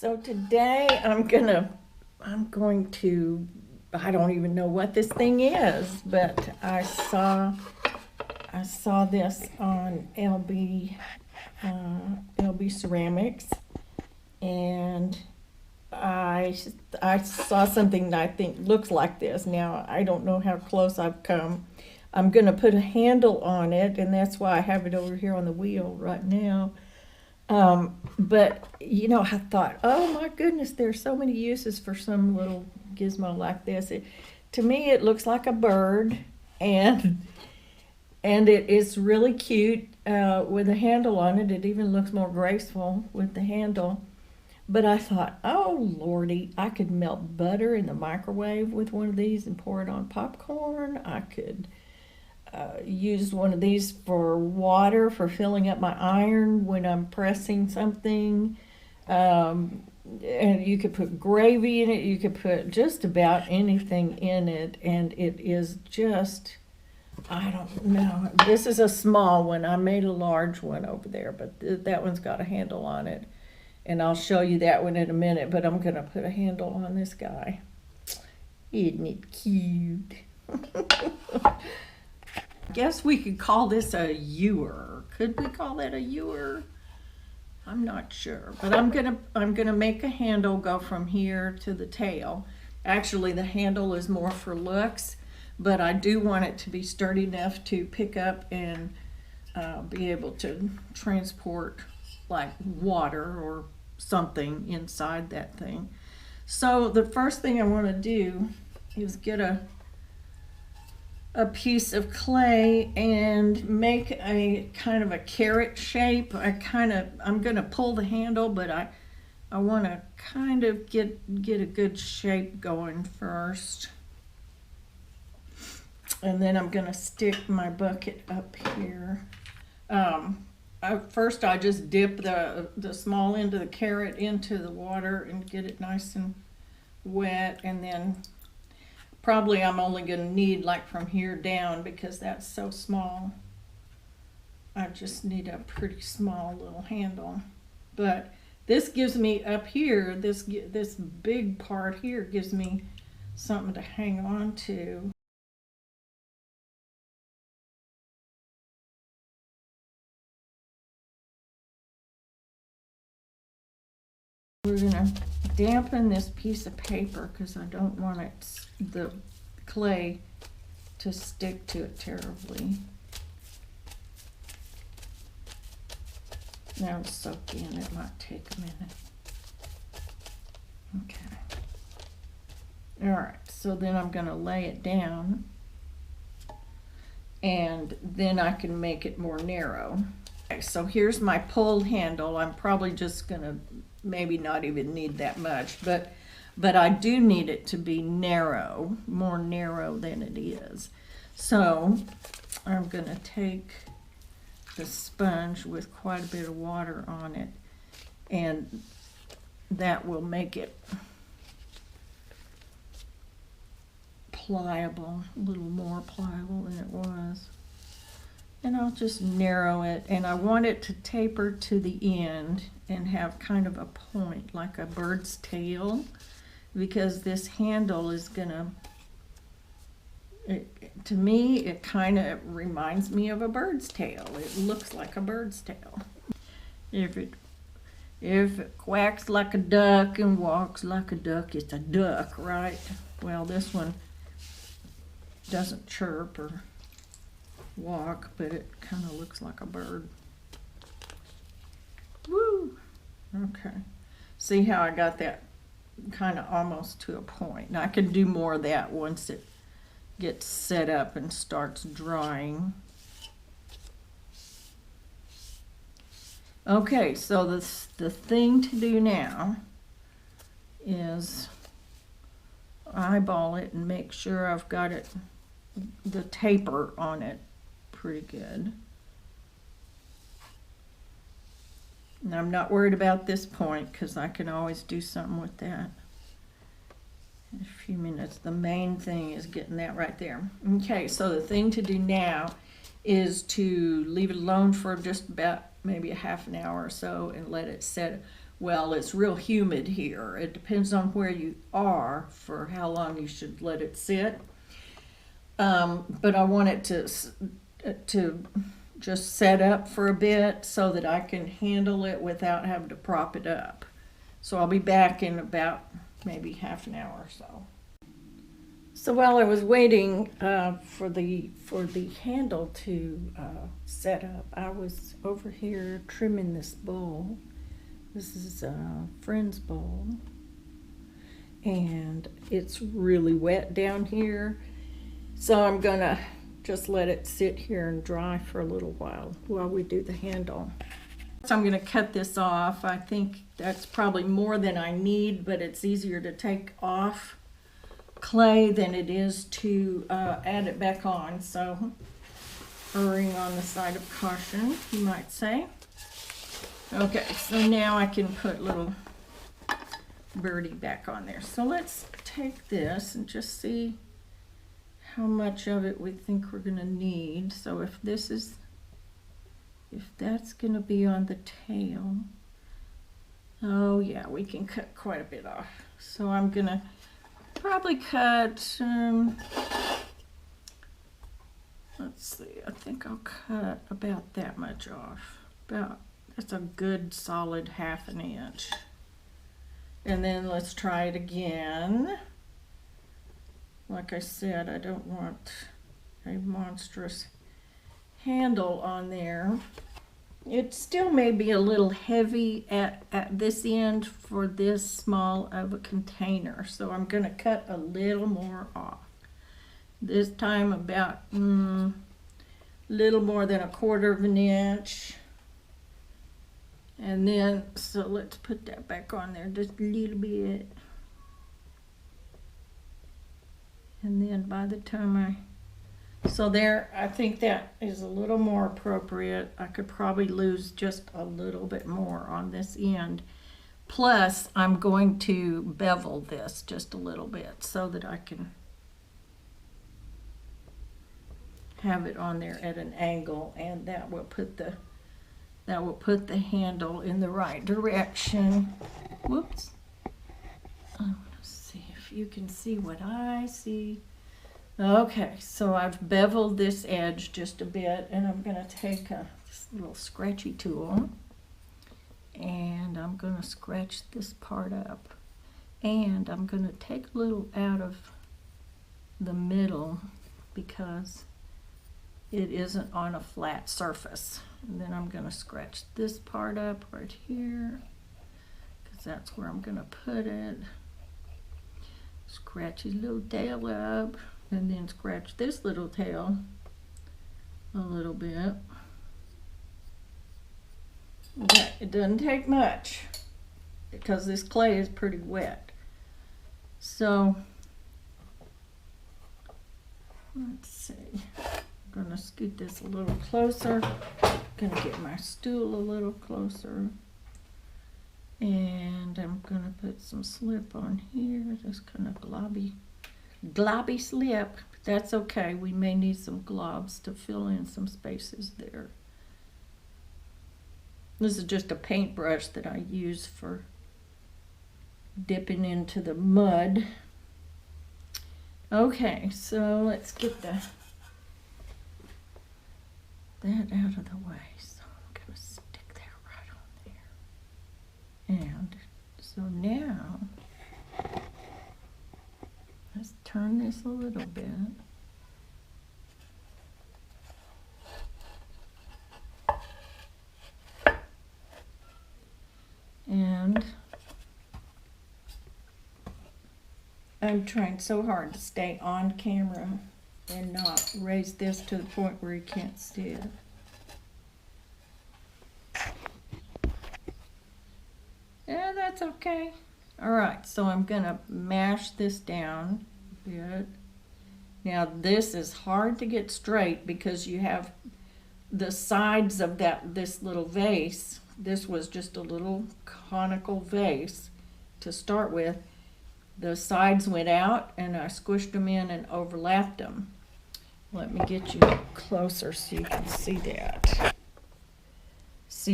So today I'm going to, I don't even know what this thing is, but I saw this on LB Ceramics, and I saw something that I think looks like this. Now, I don't know how close I've come. I'm going to put a handle on it, and that's why I have it over here on the wheel right now. But, I thought, oh my goodness, there's so many uses for some little gizmo like this. To me, it looks like a bird, and it is really cute with a handle on it. It even looks more graceful with the handle. But I thought, oh lordy, I could melt butter in the microwave with one of these and pour it on popcorn. I could use one of these for water for filling up my iron when I'm pressing something. And you could put gravy in it. You could put just about anything in it. And it is just, I don't know. This is a small one. I made a large one over there, but that one's got a handle on it. And I'll show you that one in a minute, but I'm going to put a handle on this guy. Isn't it cute? Guess we could call this a ewer. Could we call that a ewer? I'm not sure, but I'm gonna make a handle go from here to the tail. Actually, the handle is more for looks, but I do want it to be sturdy enough to pick up and be able to transport like water or something inside that thing. So the first thing I want to do is get a piece of clay and make a kind of a carrot shape. I'm going to pull the handle, but I want to kind of get a good shape going first. And then I'm going to stick my bucket up here. First I just dip the small end of the carrot into the water and get it nice and wet, and then probably I'm only going to need like from here down because that's so small. I just need a pretty small little handle. But this gives me up here, this big part here gives me something to hang on to. We're going to dampen this piece of paper because I don't want the clay to stick to it terribly. Now it's soaked in, it might take a minute. Okay. Alright, so then I'm going to lay it down, and then I can make it more narrow. Okay, so here's my pull handle. I'm probably just going to maybe not even need that much, but I do need it to be narrow, more narrow than it is. So I'm going to take the sponge with quite a bit of water on it, and that will make it pliable, a little more pliable than it was. And I'll just narrow it, and I want it to taper to the end and have kind of a point like a bird's tail, because this handle is gonna, to me, it kind of reminds me of a bird's tail. It looks like a bird's tail. If it quacks like a duck and walks like a duck, it's a duck, right? Well, this one doesn't chirp or walk, but it kind of looks like a bird. Woo! Okay. See how I got that kind of almost to a point. Now I can do more of that once it gets set up and starts drying. Okay, so the thing to do now is eyeball it and make sure I've got it, the taper on it pretty good. And I'm not worried about this point because I can always do something with that in a few minutes. The main thing is getting that right there. Okay, so the thing to do now is to leave it alone for just about maybe a half an hour or so and let it set. well, it's real humid here. It depends on where you are for how long you should let it sit. But I want it to just set up for a bit so that I can handle it without having to prop it up. So I'll be back in about maybe half an hour or so. So while I was waiting for the handle to set up, I was over here trimming this bowl. This is a friend's bowl, and it's really wet down here. So I'm gonna just let it sit here and dry for a little while we do the handle. So I'm gonna cut this off. I think that's probably more than I need, but it's easier to take off clay than it is to add it back on. So erring on the side of caution, you might say. Okay, so now I can put little birdie back on there. So let's take this and just see how much of it we think we're gonna need. So if that's gonna be on the tail, oh yeah, we can cut quite a bit off. So I'm gonna probably cut, let's see, I think I'll cut about that much off. That's a good solid 1/2 inch. And then let's try it again. Like I said, I don't want a monstrous handle on there. It still may be a little heavy at this end for this small of a container, so I'm going to cut a little more off. This time about little more than 1/4 inch. And then, so let's put that back on there just a little bit. And then by the time so there, I think that is a little more appropriate. I could probably lose just a little bit more on this end. Plus, I'm going to bevel this just a little bit so that I can have it on there at an angle, and that will put the handle in the right direction. Whoops. I want to see if you can see what I see. Okay, so I've beveled this edge just a bit, and I'm going to take this little scratchy tool, and I'm going to scratch this part up. And I'm going to take a little out of the middle because it isn't on a flat surface. And then I'm going to scratch this part up right here because that's where I'm going to put it. Scratch his little tail up, and then scratch this little tail a little bit. Okay, it doesn't take much because this clay is pretty wet. So let's see. I'm going to scoot this a little closer. Going to get my stool a little closer. And I'm going to put some slip on here, just kind of globby slip. That's okay. We may need some globs to fill in some spaces there. This is just a paintbrush that I use for dipping into the mud. Okay, so let's get that out of the way. So I'm going to stick that right on there. And so now, let's turn this a little bit. And I'm trying so hard to stay on camera and not raise this to the point where you can't see it. Yeah, that's okay. All right, so I'm gonna mash this down a bit. Now this is hard to get straight because you have the sides of this little vase. This was just a little conical vase to start with. The sides went out and I squished them in and overlapped them. Let me get you closer so you can see that. See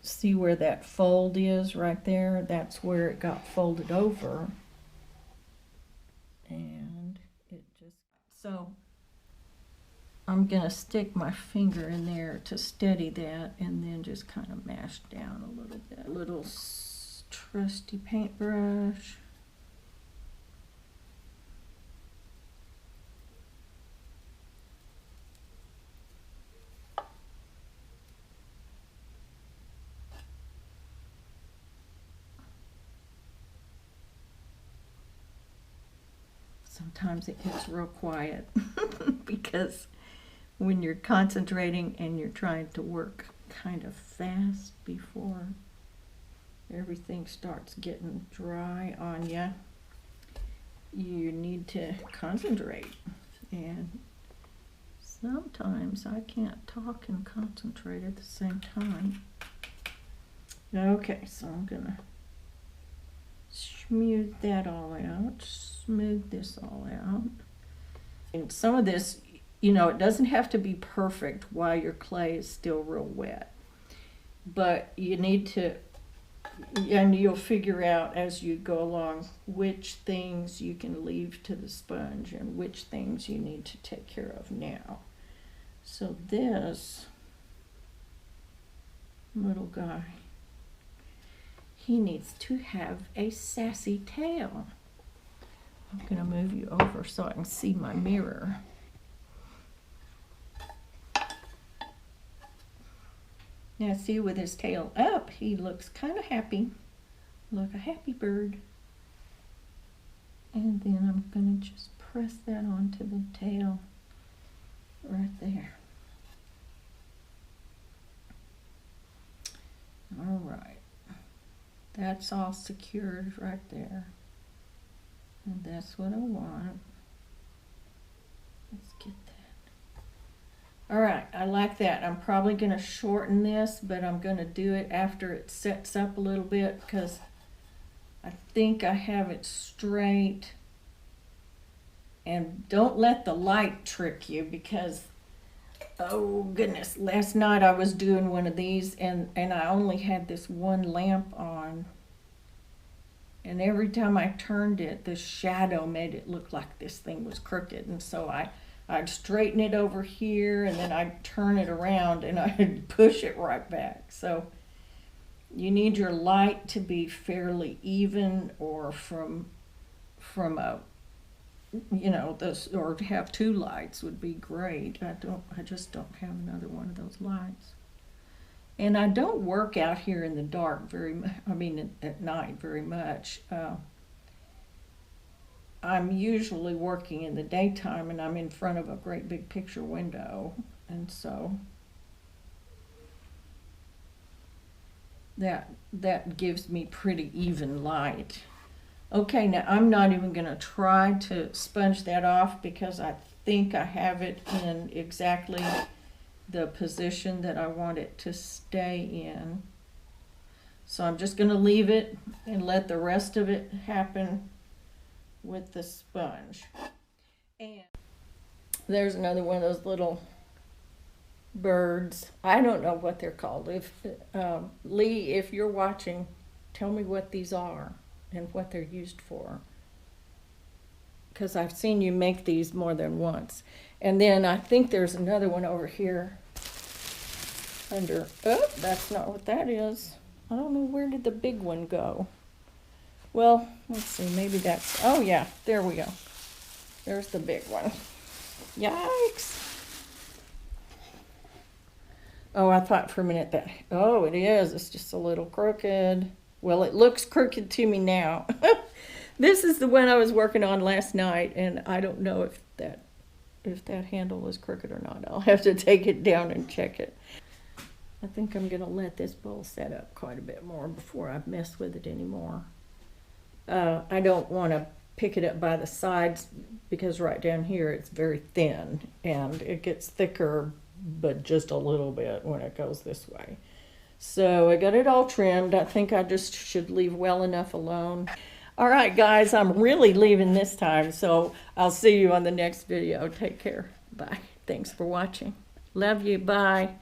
see where that fold is right there? That's where it got folded over. And it just, so I'm gonna stick my finger in there to steady that, and then just kind of mash down a little bit. A little trusty paintbrush. Sometimes it gets real quiet because when you're concentrating and you're trying to work kind of fast before everything starts getting dry on you, you need to concentrate. And sometimes I can't talk and concentrate at the same time. Okay, so I'm gonna smooth that all out, smooth this all out. And some of this, you know, it doesn't have to be perfect while your clay is still real wet, but you need to, and you'll figure out as you go along which things you can leave to the sponge and which things you need to take care of now. So this little guy, he needs to have a sassy tail. I'm gonna move you over so I can see my mirror. Now see, with his tail up, he looks kind of happy. Like a happy bird. And then I'm gonna just press that onto the tail right there. All right. That's all secured right there. And that's what I want. Let's get that. All right, I like that. I'm probably gonna shorten this, but I'm gonna do it after it sets up a little bit because I think I have it straight. And don't let the light trick you because, oh goodness, last night I was doing one of these and I only had this one lamp on. And every time I turned it, the shadow made it look like this thing was crooked. And so I'd straighten it over here and then I'd turn it around and I'd push it right back. So you need your light to be fairly even, or from a, you know, this, or to have two lights would be great. I just don't have another one of those lights. And I don't work out here in the dark very much, I mean at night very much. I'm usually working in the daytime and I'm in front of a great big picture window. And so that gives me pretty even light. Okay, now I'm not even gonna try to sponge that off because I think I have it in exactly the position that I want it to stay in. So I'm just gonna leave it and let the rest of it happen with the sponge. And there's another one of those little birds. I don't know what they're called. If Lee, if you're watching, tell me what these are and what they're used for, because I've seen you make these more than once. And then I think there's another one over here under, oh, that's not what that is. I don't know, where did the big one go? Well, let's see, maybe that's, oh yeah, there we go. There's the big one. Yikes. Oh, I thought for a minute that, oh, it is, it's just a little crooked. Well, it looks crooked to me now. This is the one I was working on last night, and I don't know if that handle is crooked or not. I'll have to take it down and check it. I think I'm gonna let this bowl set up quite a bit more before I mess with it anymore. I don't want to pick it up by the sides because right down here it's very thin and it gets thicker, but just a little bit when it goes this way. So I got it all trimmed. I think I just should leave well enough alone. All right, guys, I'm really leaving this time, so I'll see you on the next video. Take care. Bye. Thanks for watching. Love you. Bye.